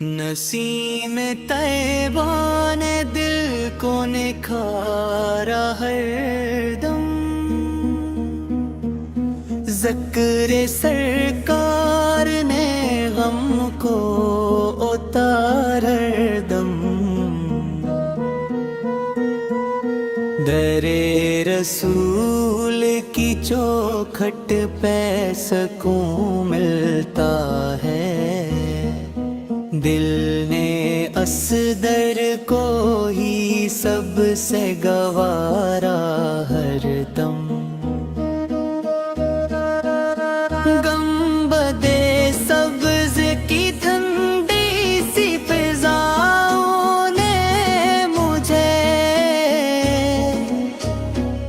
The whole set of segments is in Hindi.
नसीम तैबा ने दिल को निखारा हरदम, ज़िक्र सरकार ने गम को उतार हरदम। दरे रसूल की चौखट पे सुकून मिलता है, दिल ने असदर को ही सबसे गवारा हरदम। गंबदे सब्ज़ की ठंडी सी फिज़ाओं ने मुझे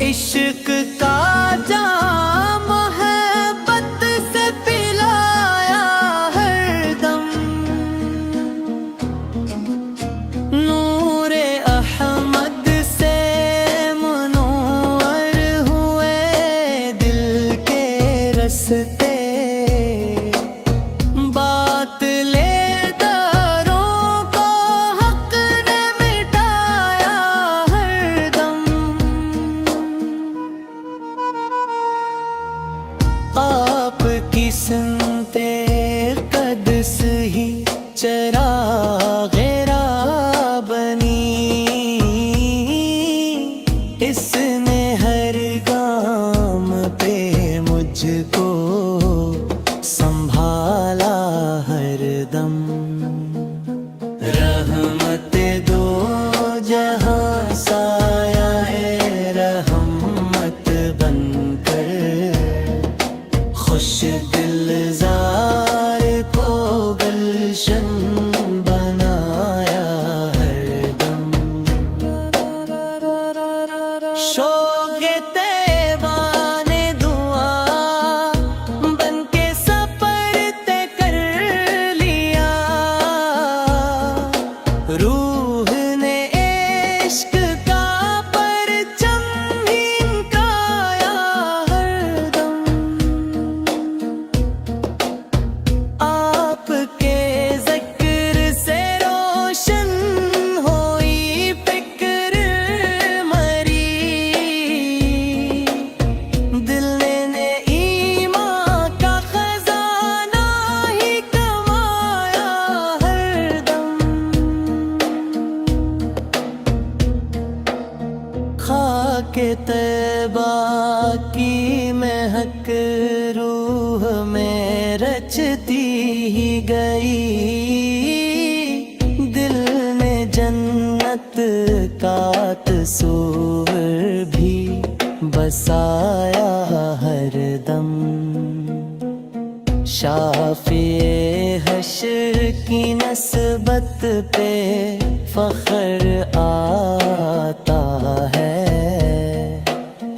इश्क का जाम मोहब्बत से पिलाया हरदम। नूरे अहमद से मुनव्वर हुए दिल के रस्ते, आपकी सुनते कदस ही चराग़-ए-रा बनी, इसने हर गाम पे मुझको संभाला हरदम। रहमत दो जहां साया है रहमत बनकर, खुश दिलज़ार को गुलशन बनाया हरदम। शौक़-ए तैबा ने दुआ बनके सपर्ते कर लिया, रूह ने इश्क का परचम हिंकाया हरदम। आपके ज़िक्र से रोशन हुई फिक्र मरी, दिल ने ईमान का खजाना ही कमाया हरदम। खाके तैबा की महक रूह में रचती ही गई, दिल ने जन्नत का तस्वीर भी बसाया हरदम। शाफ़िए हश्र की नस्बत पे फ़ख्र आता है,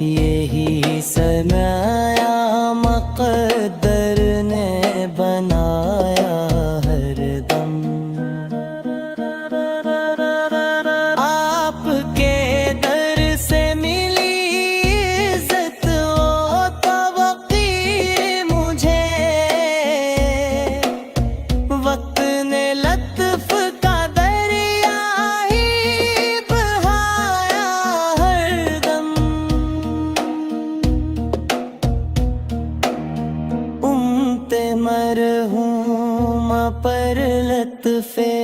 यही सरमाया मुक़द्दर ने बनाया हरदम। आपके दर से मिली इज़्ज़त और तवक़्क़ीर मुझे, वक्त ने लत्फ़ का दरिया ही बहाया हरदम। उम्मते मरहूम पर लत्फ़े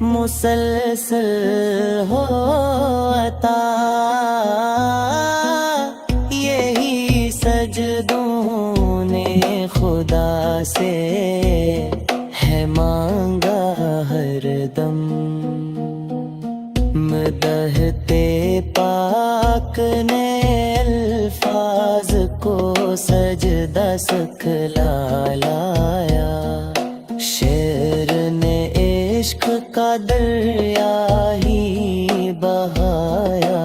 मुसलसल हो अता, यही सजदों ने खुदा से है मांगा हरदम। मदहते पाक ने अल्फाज को सजदा सिखलाया, शेर ने इश्क का दरिया ही बहाया